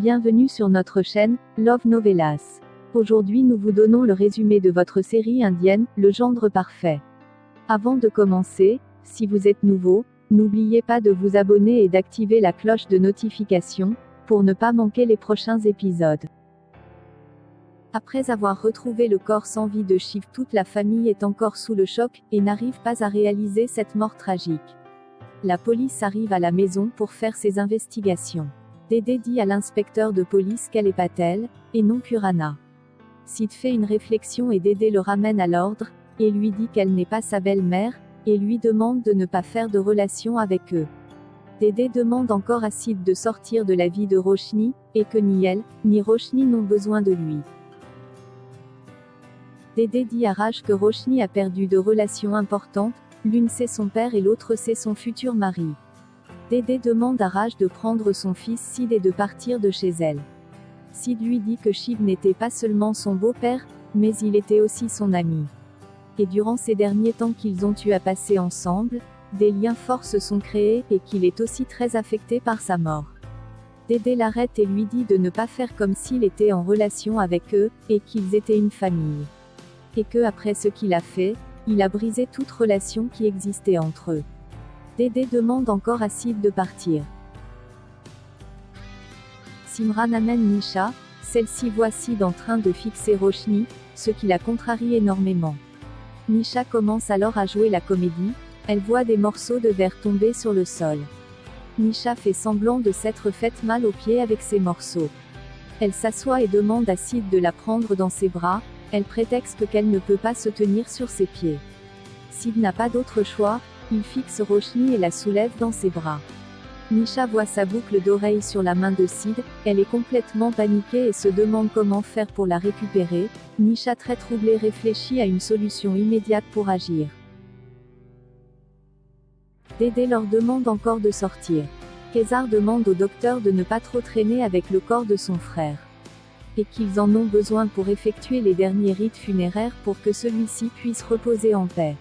Bienvenue sur notre chaîne, Love Novelas. Aujourd'hui nous vous donnons le résumé de votre série indienne, Le Gendre Parfait. Avant de commencer, si vous êtes nouveau, n'oubliez pas de vous abonner et d'activer la cloche de notification, pour ne pas manquer les prochains épisodes. Après avoir retrouvé le corps sans vie de Shiv, toute la famille est encore sous le choc, et n'arrive pas à réaliser cette mort tragique. La police arrive à la maison pour faire ses investigations. Dédé dit à l'inspecteur de police qu'elle est Patel, et non Purana. Sid fait une réflexion et Dédé le ramène à l'ordre, et lui dit qu'elle n'est pas sa belle-mère, et lui demande de ne pas faire de relation avec eux. Dédé demande encore à Sid de sortir de la vie de Roshni, et que ni elle, ni Roshni n'ont besoin de lui. Dédé dit à Raj que Roshni a perdu deux relations importantes, l'une c'est son père et l'autre c'est son futur mari. Dédé demande à Raj de prendre son fils Sid et de partir de chez elle. Sid lui dit que Shiv n'était pas seulement son beau-père, mais il était aussi son ami. Et durant ces derniers temps qu'ils ont eu à passer ensemble, des liens forts se sont créés, et qu'il est aussi très affecté par sa mort. Dédé l'arrête et lui dit de ne pas faire comme s'il était en relation avec eux, et qu'ils étaient une famille. Et que après ce qu'il a fait, il a brisé toute relation qui existait entre eux. Dédé demande encore à Sid de partir. Simran amène Nisha, celle-ci voit Sid en train de fixer Roshni, ce qui la contrarie énormément. Nisha commence alors à jouer la comédie, elle voit des morceaux de verre tomber sur le sol. Nisha fait semblant de s'être faite mal aux pieds avec ces morceaux. Elle s'assoit et demande à Sid de la prendre dans ses bras, elle prétexte qu'elle ne peut pas se tenir sur ses pieds. Sid n'a pas d'autre choix, il fixe Roshni et la soulève dans ses bras. Nisha voit sa boucle d'oreille sur la main de Sid, elle est complètement paniquée et se demande comment faire pour la récupérer. Nisha très troublée réfléchit à une solution immédiate pour agir. Dédé leur demande encore de sortir. Kézar demande au docteur de ne pas trop traîner avec le corps de son frère. Et qu'ils en ont besoin pour effectuer les derniers rites funéraires pour que celui-ci puisse reposer en paix.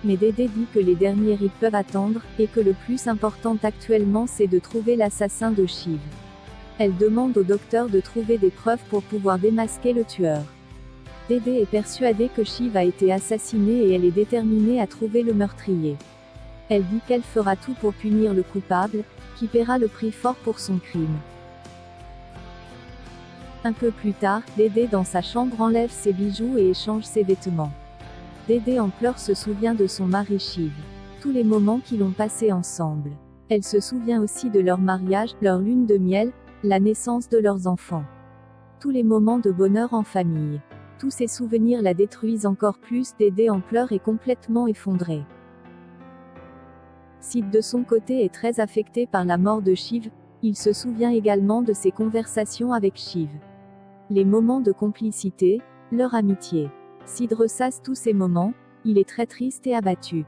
Mais Dédé dit que les derniers rites peuvent attendre, et que le plus important actuellement c'est de trouver l'assassin de Shiv. Elle demande au docteur de trouver des preuves pour pouvoir démasquer le tueur. Dédé est persuadée que Shiv a été assassiné et elle est déterminée à trouver le meurtrier. Elle dit qu'elle fera tout pour punir le coupable, qui paiera le prix fort pour son crime. Un peu plus tard, Dédé dans sa chambre enlève ses bijoux et échange ses vêtements. Dédé en pleurs se souvient de son mari Shiv. Tous les moments qu'ils ont passés ensemble. Elle se souvient aussi de leur mariage, leur lune de miel, la naissance de leurs enfants. Tous les moments de bonheur en famille. Tous ces souvenirs la détruisent encore plus. Dédé en pleurs et complètement effondrée. Sid de son côté est très affecté par la mort de Shiv, il se souvient également de ses conversations avec Shiv. Les moments de complicité, leur amitié. Sid ressasse tous ces moments, il est très triste et abattu.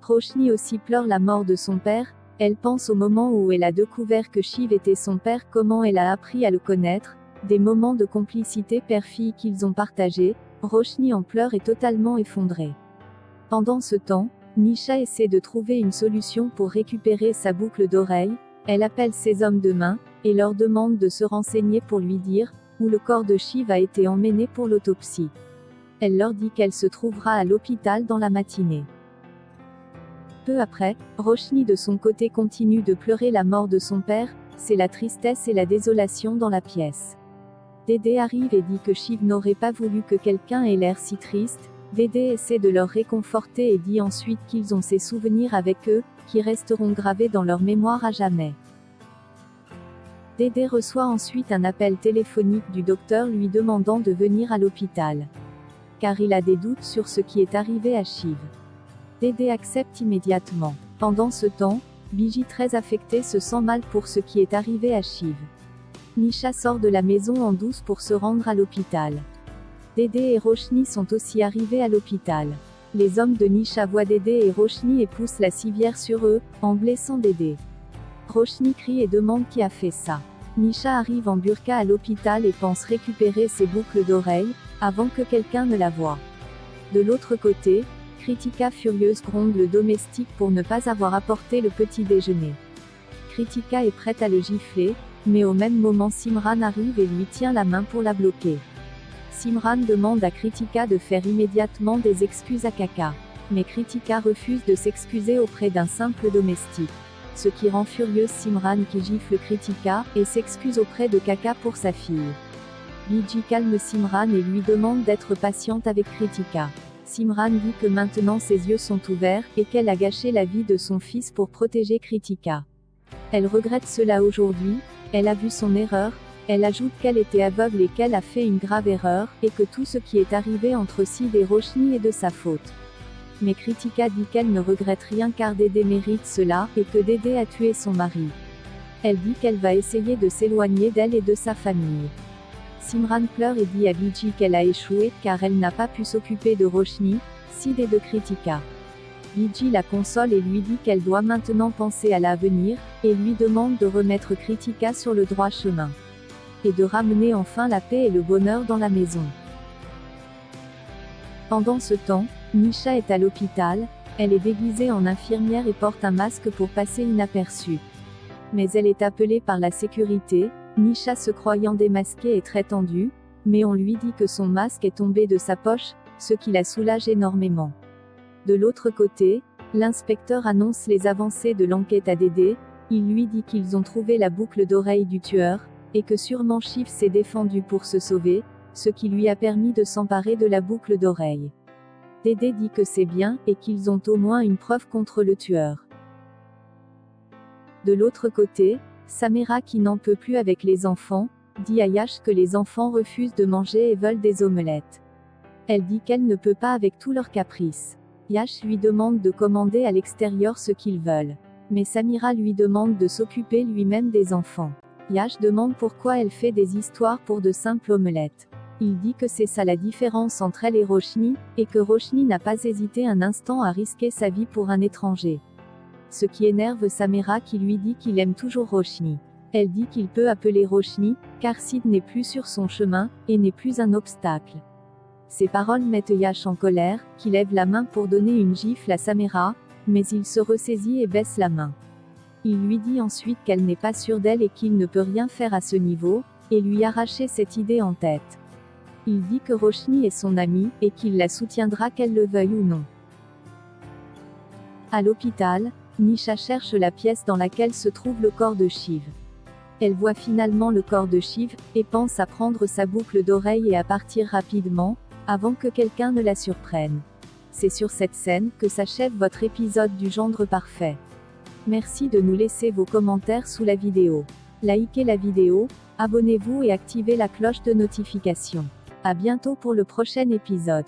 Roshni aussi pleure la mort de son père, elle pense au moment où elle a découvert que Shiv était son père, comment elle a appris à le connaître, des moments de complicité père-fille qu'ils ont partagés. Roshni en pleure et totalement effondrée. Pendant ce temps, Nisha essaie de trouver une solution pour récupérer sa boucle d'oreille, elle appelle ses hommes de main, et leur demande de se renseigner pour lui dire, où le corps de Shiv a été emmené pour l'autopsie. Elle leur dit qu'elle se trouvera à l'hôpital dans la matinée. Peu après, Roshni de son côté continue de pleurer la mort de son père, c'est la tristesse et la désolation dans la pièce. Dédé arrive et dit que Shiv n'aurait pas voulu que quelqu'un ait l'air si triste. Dédé essaie de leur réconforter et dit ensuite qu'ils ont ces souvenirs avec eux, qui resteront gravés dans leur mémoire à jamais. Dédé reçoit ensuite un appel téléphonique du docteur lui demandant de venir à l'hôpital. Car il a des doutes sur ce qui est arrivé à Shiv. Dédé accepte immédiatement. Pendant ce temps, Biji très affectée se sent mal pour ce qui est arrivé à Shiv. Nisha sort de la maison en douce pour se rendre à l'hôpital. Dédé et Roshni sont aussi arrivés à l'hôpital. Les hommes de Nisha voient Dédé et Roshni et poussent la civière sur eux, en blessant Dédé. Roshni crie et demande qui a fait ça. Nisha arrive en burqa à l'hôpital et pense récupérer ses boucles d'oreilles, avant que quelqu'un ne la voie. De l'autre côté, Kritika furieuse gronde le domestique pour ne pas avoir apporté le petit déjeuner. Kritika est prête à le gifler, Mais au même moment Simran arrive et lui tient la main pour la bloquer. Simran demande à Kritika de faire immédiatement des excuses à Kaka. Mais Kritika refuse de s'excuser auprès d'un simple domestique. Ce qui rend furieuse Simran qui gifle Kritika, et s'excuse auprès de Kaka pour sa fille. Biji calme Simran et lui demande d'être patiente avec Kritika. Simran dit que maintenant ses yeux sont ouverts, et qu'elle a gâché la vie de son fils pour protéger Kritika. Elle regrette cela aujourd'hui, elle a vu son erreur, elle ajoute qu'elle était aveugle et qu'elle a fait une grave erreur, et que tout ce qui est arrivé entre Sid et Roshni est de sa faute. Mais Kritika dit qu'elle ne regrette rien car Dédé mérite cela, et que Dédé a tué son mari. Elle dit qu'elle va essayer de s'éloigner d'elle et de sa famille. Simran pleure et dit à Biji qu'elle a échoué, car elle n'a pas pu s'occuper de Roshni, Sid et de Kritika. Biji la console et lui dit qu'elle doit maintenant penser à l'avenir, et lui demande de remettre Kritika sur le droit chemin. Et de ramener enfin la paix et le bonheur dans la maison. Pendant ce temps, Nisha est à l'hôpital, elle est déguisée en infirmière et porte un masque pour passer inaperçue. Mais elle est appelée par la sécurité, Nisha se croyant démasquée est très tendue, mais on lui dit que son masque est tombé de sa poche, ce qui la soulage énormément. De l'autre côté, l'inspecteur annonce les avancées de l'enquête à Dédé, il lui dit qu'ils ont trouvé la boucle d'oreille du tueur, et que sûrement Shiv s'est défendu pour se sauver, ce qui lui a permis de s'emparer de la boucle d'oreille. Dédé dit que c'est bien, et qu'ils ont au moins une preuve contre le tueur. De l'autre côté, Samira qui n'en peut plus avec les enfants, dit à Yash que les enfants refusent de manger et veulent des omelettes. Elle dit qu'elle ne peut pas avec tous leurs caprices. Yash lui demande de commander à l'extérieur ce qu'ils veulent. Mais Samira lui demande de s'occuper lui-même des enfants. Yash demande pourquoi elle fait des histoires pour de simples omelettes. Il dit que c'est ça la différence entre elle et Roshni, et que Roshni n'a pas hésité un instant à risquer sa vie pour un étranger. Ce qui énerve Samira qui lui dit qu'il aime toujours Roshni. Elle dit qu'il peut appeler Roshni, car Sid n'est plus sur son chemin, et n'est plus un obstacle. Ces paroles mettent Yash en colère, qui lève la main pour donner une gifle à Samira, mais il se ressaisit et baisse la main. Il lui dit ensuite qu'elle n'est pas sûre d'elle et qu'il ne peut rien faire à ce niveau, et lui arracher cette idée en tête. Il dit que Roshni est son amie, et qu'il la soutiendra qu'elle le veuille ou non. À l'hôpital, Nisha cherche la pièce dans laquelle se trouve le corps de Shiv. Elle voit finalement le corps de Shiv, et pense à prendre sa boucle d'oreille et à partir rapidement, avant que quelqu'un ne la surprenne. C'est sur cette scène que s'achève votre épisode du Gendre parfait. Merci de nous laisser vos commentaires sous la vidéo. Likez la vidéo, abonnez-vous et activez la cloche de notification. À bientôt pour le prochain épisode.